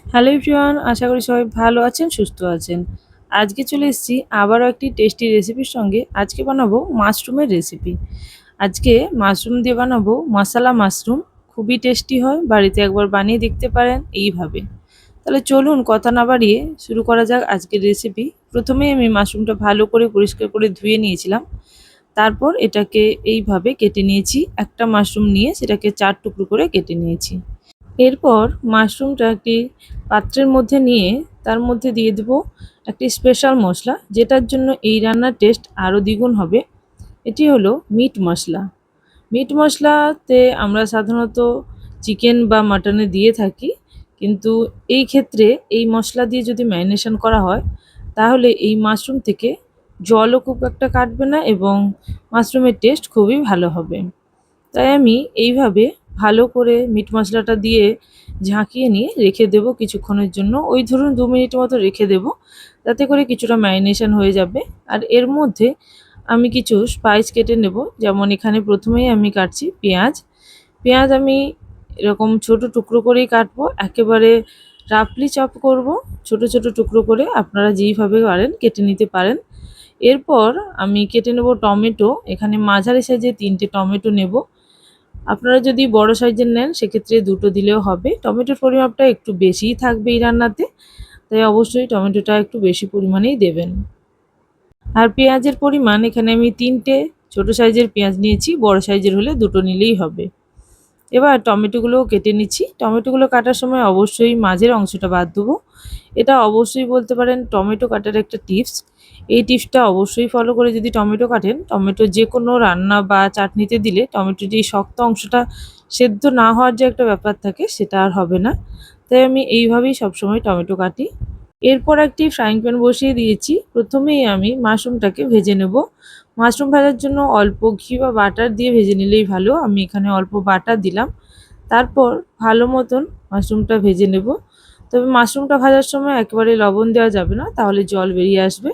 Hello everyone, আশা করি সবাই ভালো আছেন, সুস্থ আছেন। আজকে চলে এসেছি আবারও একটি টেস্টি রেসিপির সঙ্গে। আজকে বানাবো মাশরুমের রেসিপি। আজকে মাশরুম দিয়ে বানাবো মশালা মাশরুম। খুবই টেস্টি হয়, বাড়িতে একবার বানিয়ে দেখতে পারেন এইভাবে। তাহলে চলুন কথা না বাড়িয়ে শুরু করা যাক আজকের রেসিপি। প্রথমেই আমি মাশরুমটা ভালো করে পরিষ্কার করে ধুয়ে নিয়েছিলাম। তারপর এটাকে এইভাবে কেটে নিয়েছি। একটা মাশরুম নিয়ে সেটাকে 4 টুকরো করে কেটে নিয়েছি। এরপর মাশরুমটা একটি পাত্রের মধ্যে নিয়ে তার মধ্যে দিয়ে দেবো একটি স্পেশাল মশলা, যেটার জন্য এই রান্নার টেস্ট আরও দ্বিগুণ হবে। এটি হলো মিট মশলা। মিট মশলাতে আমরা সাধারণত চিকেন বা মাটনে দিয়ে থাকি, কিন্তু এই ক্ষেত্রে এই মশলা দিয়ে যদি ম্যারিনেশন করা হয় তাহলে এই মাশরুম থেকে জলও খুব একটা কাটবে না এবং মাশরুমের টেস্ট খুবই ভালো হবে। তাই আমি এইভাবে ভালো করে মিট মশলাটা দিয়ে ঝাঁকিয়ে নিয়ে রেখে দেবো কিছুক্ষণের জন্য। ওই ধরুন 2 মিনিট মতো রেখে দেবো, যাতে করে কিছুটা ম্যারিনেশন হয়ে যাবে। আর এর মধ্যে আমি কিছু স্পাইস কেটে নেব। যেমন এখানে প্রথমেই আমি কাটছি পেঁয়াজ। পেঁয়াজ আমি এরকম ছোট টুকরো করেই কাটবো, একেবারে রাফলি চপ করব। ছোট ছোট টুকরো করে আপনারা যেইভাবে পারেন কেটে নিতে পারেন। এরপর আমি কেটে নেব টমেটো। এখানে মাঝারি সাইজের 3টে টমেটো নেব। আপনারা যদি বড় সাইজের নেন সেক্ষেত্রে 2টো দিলেও হবে। টমেটোর পরিমাপটা একটু বেশিই থাকবে এই রান্নাতে, তাই অবশ্যই টমেটোটা একটু বেশি পরিমাণেই দেবেন। আর পেঁয়াজের পরিমাণ এখানে আমি 3টে ছোট সাইজের পেঁয়াজ নিয়েছি, বড় সাইজের হলে 2টো নিলেই হবে। এবার টমেটোগুলোও কেটে নিচ্ছি। টমেটোগুলো কাটার সময় অবশ্যই মাঝের অংশটা বাদ দেবো। এটা অবশ্যই বলতে পারেন টমেটো কাটার একটা টিপস। এই টিপসটা অবশ্যই ফলো করে যদি টমেটো কাটেন, টমেটো যে কোনো রান্না বা চাটনিতে দিলে টমেটোর যেই শক্ত অংশটা সেদ্ধ না হওয়ার যে একটা ব্যাপার থাকে সেটা আর হবে না। তাই আমি এইভাবেই সবসময় টমেটো কাটি। এরপর একটি ফ্রাইং প্যান বসিয়ে দিয়েছি। প্রথমেই আমি মাশরুমটাকে ভেজে নেব। মাশরুম ভাজার জন্য অল্প ঘি বা বাটার দিয়ে ভেজে নিলেই ভালো। আমি এখানে অল্প বাটার দিলাম। তারপর ভালো মতন মাশরুমটা ভেজে নেব। তবে মাশরুমটা ভাজার সময় একেবারে লবণ দেওয়া যাবে না, তাহলে জল বেরিয়ে আসবে।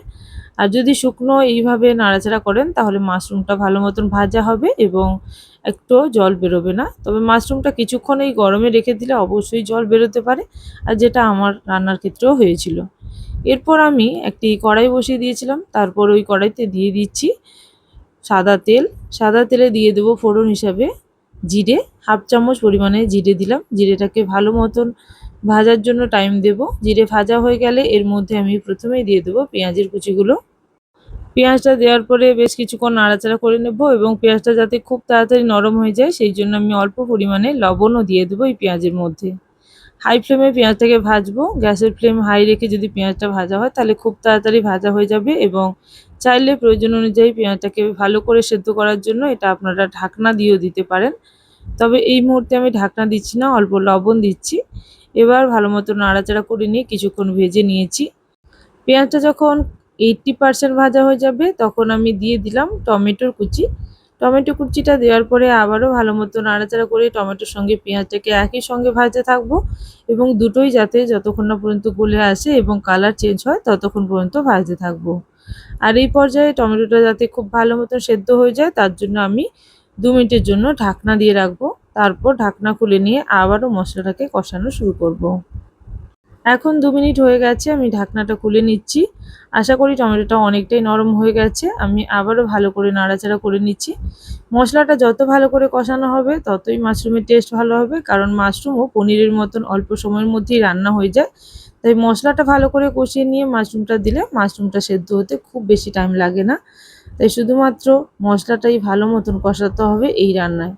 আর যদি শুকনো এইভাবে নাড়াচাড়া করেন তাহলে মাশরুমটা ভালো মতন ভাজা হবে এবং একটুও জল বেরোবে না। তবে মাশরুমটা কিছুক্ষণ এই গরমে রেখে দিলে অবশ্যই জল বেরোতে পারে, আর যেটা আমার রান্নার ক্ষেত্রেও হয়েছিল। এরপর আমি একটি কড়াই বসিয়ে দিয়েছিলাম। তারপর ওই কড়াইতে দিয়ে দিচ্ছি সাদা তেল। সাদা তেলে দিয়ে দেবো ফোড়ন হিসাবে জিরে। 1/2 চামচ পরিমাণে জিরে দিলাম। জিরেটাকে ভালো মতন ভাজার জন্য টাইম দেব। জিরে ভাজা হয়ে গেলে এর মধ্যে আমি প্রথমেই দিয়ে দেবো পেঁয়াজের কুচিগুলো। পেঁয়াজটা দেওয়ার পরে বেশ কিছুক্ষণ নাড়াচাড়া করে নেব এবং পেঁয়াজটা যাতে খুব তাড়াতাড়ি নরম হয়ে যায় সেই জন্য আমি অল্প পরিমাণে লবণও দিয়ে দেবো এই পেঁয়াজের মধ্যে। হাই ফ্লেমে পেঁয়াজটাকে ভাজবো। গ্যাসের ফ্লেম হাই রেখে যদি পেঁয়াজটা ভাজা হয় তাহলে খুব তাড়াতাড়ি ভাজা হয়ে যাবে এবং চাইলে প্রয়োজন অনুযায়ী পেঁয়াজটাকে ভালো করে সেদ্ধ করার জন্য এটা আপনারা ঢাকনা দিয়েও দিতে পারেন। তবে এই মুহূর্তে আমি ঢাকনা দিচ্ছি না, অল্প লবণ দিচ্ছি। এবার ভালো মতো নাড়াচাড়া করে নিয়ে কিছুক্ষণ ভেজে নিয়েছি। পেঁয়াজটা যখন 80% ভাজা হয়ে যাবে তখন আমি দিয়ে দিলাম টমেটোর কুচি। টমেটো কুচিটা দেওয়ার পরে আবারও ভালো মতো নাড়াচাড়া করে টমেটোর সঙ্গে পেঁয়াজটাকে একই সঙ্গে ভাজতে থাকবো এবং দুটোই যাতে যতক্ষণ না পর্যন্ত গলে আসে এবং কালার চেঞ্জ হয় ততক্ষণ পর্যন্ত ভাজতে থাকবো। আর এই পর্যায়ে টমেটোটা যাতে খুব ভালো মতো সেদ্ধ হয়ে যায় তার জন্য আমি 2 মিনিটের জন্য ঢাকনা দিয়ে রাখবো। তারপর ঢাকনা খুলে নিয়ে আবারও মশলাটাকে কষানো শুরু করব। এখন 2 মিনিট হয়ে গেছে, আমি ঢাকনাটা খুলে নিচ্ছি। আশা করি টমেটোটা অনেকটাই নরম হয়ে গেছে। আমি আবারও ভালো করে নাড়াচাড়া করে নিচ্ছি। মশলাটা যত ভালো করে কষানো হবে ততই মাশরুমের টেস্ট ভালো হবে, কারণ মাশরুমও পনিরের মতন অল্প সময়ের মধ্যেই রান্না হয়ে যায়। তাই মশলাটা ভালো করে কষিয়ে নিয়ে মাশরুমটা দিলে মাশরুমটা সেদ্ধ হতে খুব বেশি টাইম লাগে না। তাই শুধুমাত্র মশলাটাই ভালো মতন কষাতে হবে এই রান্নায়।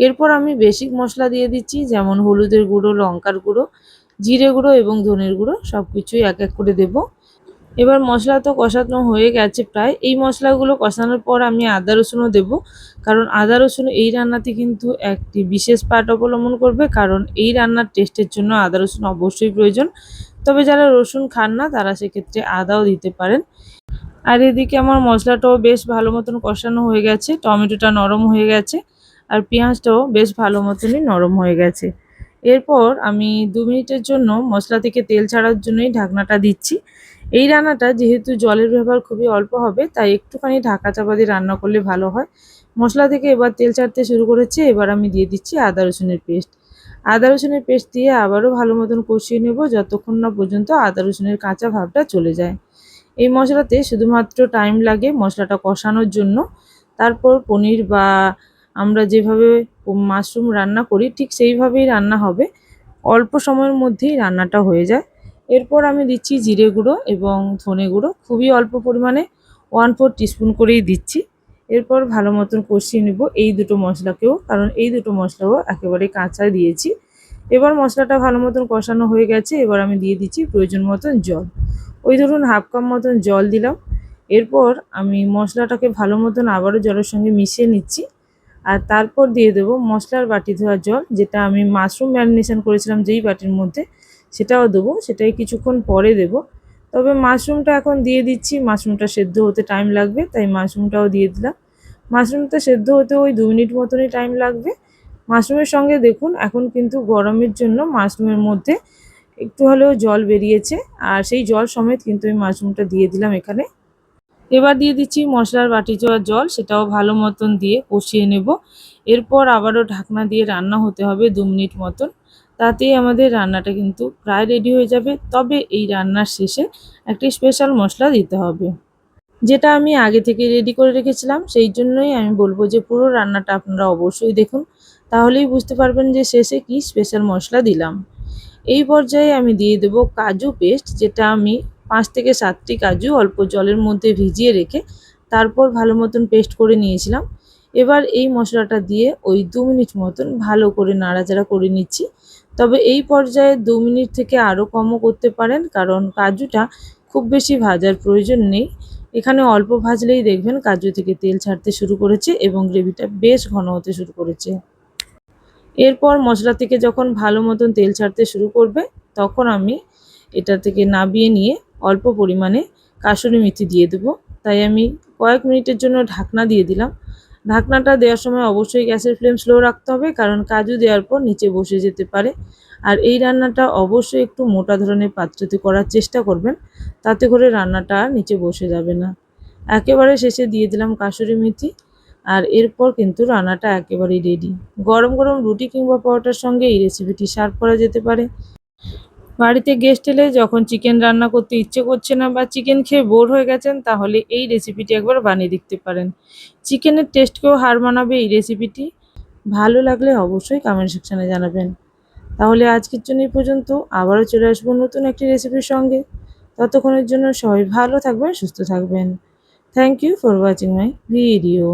এরপর আমি বেসিক মশলা দিয়ে দিচ্ছি, যেমন হলুদের গুঁড়ো, লঙ্কার গুঁড়ো, জিরে গুঁড়ো এবং ধনের গুঁড়ো সবকিছুই এক এক করে দেব। এবার মশলা তো কষানো হয়ে গেছে প্রায়। এই মশলাগুলো কষানোর পর আমি আদা রসুনও দেব, কারণ আদা রসুন এই রান্নাতে কিন্তু একটি বিশেষ পার্ট অবলম্বন করবে, কারণ এই রান্নার টেস্টের জন্য আদা রসুন অবশ্যই প্রয়োজন। তবে যারা রসুন খান না তারা সেক্ষেত্রে আদাও দিতে পারেন। আর এদিকে আমার মশলাটাও বেশ ভালো মতন কষানো হয়ে গেছে, টমেটোটা নরম হয়ে গেছে আর পেঁয়াজটাও বেশ ভালো মতনই নরম হয়ে গেছে। এরপর আমি 2 মিনিটের জন্য মশলা থেকে তেল ছাড়ার জন্যই ঢাকনাটা দিচ্ছি। এই রান্নাটা যেহেতু জলের ব্যবহার খুবই অল্প হবে তাই একটুখানি ঢাকা চাপা দিয়ে রান্না করলে ভালো হয়। মশলা থেকে এবার তেল ছাড়তে শুরু করেছে, এবার আমি দিয়ে দিচ্ছি আদা রসুনের পেস্ট। আদা রসুনের পেস্ট দিয়ে আবারও ভালো মতন কষিয়ে নেব যতক্ষণ না পর্যন্ত আদা রসুনের কাঁচা ভাবটা চলে যায়। এই মশলাতে শুধুমাত্র টাইম লাগে মশলাটা কষানোর জন্য। তারপর পনির বা আমরা যেভাবে মাশরুম রান্না করি ঠিক সেইভাবেই রান্না হবে। অল্প সময়ের মধ্যেই রান্নাটা হয়ে যায়। এরপর আমি দিচ্ছি জিরে গুঁড়ো এবং ধনে গুঁড়ো, খুবই অল্প পরিমাণে 1/4 টিস্পুন করেই দিচ্ছি। এরপর ভালো মতন কষিয়ে নেব এই দুটো মশলাকেও, কারণ এই দুটো মশলাও একেবারে কাঁচা দিয়েছি। এবার মশলাটা ভালো মতন কষানো হয়ে গেছে, এবার আমি দিয়ে দিচ্ছি প্রয়োজন মতন জল। ওই ধরুন 1/2 কাপ মতন জল দিলাম। এরপর আমি মশলাটাকে ভালো মতন আবারও জলের সঙ্গে মিশিয়ে নিচ্ছি। আর তারপর দিয়ে দেবো মশলার বাটি ধোয়া জল, যেটা আমি মাশরুম ম্যারিনেশন করেছিলাম যেই বাটির মধ্যে, সেটাও দেবো। সেটাই কিছুক্ষণ পরে দেবো। তবে মাশরুমটা এখন দিয়ে দিচ্ছি, মাশরুমটা সেদ্ধ হতে টাইম লাগবে, তাই মাশরুমটাও দিয়ে দিলাম। মাশরুমটা সেদ্ধ হতে ওই 2 মিনিট মতনই টাইম লাগবে। মাশরুমের সঙ্গে দেখুন এখন কিন্তু গরমের জন্য মাশরুমের মধ্যে একটু হলেও জল বেরিয়েছে, আর সেই জল সমেত কিন্তু আমি মাশরুমটা দিয়ে দিলাম এখানে। এবার দিয়ে দিচ্ছি মশলার বাটি ধোয়া জল, সেটাও ভালো মতন দিয়ে কষিয়ে নেব। এরপর আবারও ঢাকনা দিয়ে রান্না হতে হবে 2 মিনিট মতন। তাতেই আমাদের রান্নাটা কিন্তু প্রায় রেডি হয়ে যাবে। তবে এই রান্নার শেষে একটি স্পেশাল মশলা দিতে হবে, যেটা আমি আগে থেকে রেডি করে রেখেছিলাম। সেই জন্যই আমি বলবো যে পুরো রান্নাটা আপনারা অবশ্যই দেখুন, তাহলেই বুঝতে পারবেন যে শেষে কি স্পেশাল মশলা দিলাম। এই পর্যায়ে আমি দিয়ে দেবো কাজু পেস্ট, যেটা আমি 5 থেকে 7টি কাজু অল্প জলের মধ্যে ভিজিয়ে রেখে তারপর ভালো মতন পেস্ট করে নিয়েছিলাম। এবার এই মশলাটা দিয়ে ওই 2 মিনিট মতন ভালো করে নাড়াচাড়া করে নিচ্ছি। তবে এই পর্যায়ে 2 মিনিট থেকে আরও কমও করতে পারেন, কারণ কাজুটা খুব বেশি ভাজার প্রয়োজন নেই। এখানে অল্প ভাজলেই দেখবেন কাজু থেকে তেল ছাড়তে শুরু করেছে এবং গ্রেভিটা বেশ ঘন হতে শুরু করেছে। এরপর মশলা থেকে যখন ভালো মতন তেল ছাড়তে শুরু করবে, তখন আমি এটা থেকে নামিয়ে নিয়ে অল্প পরিমাণে কাসুরি মেথি দিয়ে দেবো। তাই আমি কয়েক মিনিটের জন্য ঢাকনা দিয়ে দিলাম। ঢাকনাটা দেওয়ার সময় অবশ্যই গ্যাসের ফ্লেম স্লো রাখতে হবে, কারণ কাজু দেওয়ার পর নিচে বসে যেতে পারে। আর এই রান্নাটা অবশ্যই একটু মোটা ধরনের পাত্রতে করার চেষ্টা করবেন, তাতে করে রান্নাটা আর নিচে বসে যাবে না। একেবারে শেষে দিয়ে দিলাম কাসুরি মেথি। আর এরপর কিন্তু রান্নাটা একেবারেই রেডি। গরম গরম রুটি কিংবা পরোটার সঙ্গে এই রেসিপিটি সার্ভ করা যেতে পারে। বাড়িতে গেস্ট এলে যখন চিকেন রান্না করতে ইচ্ছে করছে না বা চিকেন খেয়ে বোর হয়ে গেছেন, তাহলে এই রেসিপিটি একবার বানিয়ে দেখতে পারেন। চিকেনের টেস্টকেও হার মানাবে এই রেসিপিটি। ভালো লাগলে অবশ্যই কমেন্ট সেকশানে জানাবেন। তাহলে আজকের জন্য এই পর্যন্ত। আবারও চলে আসবো নতুন একটি রেসিপির সঙ্গে। ততক্ষণের জন্য সবাই ভালো থাকবেন, সুস্থ থাকবেন। Thank you for watching my video.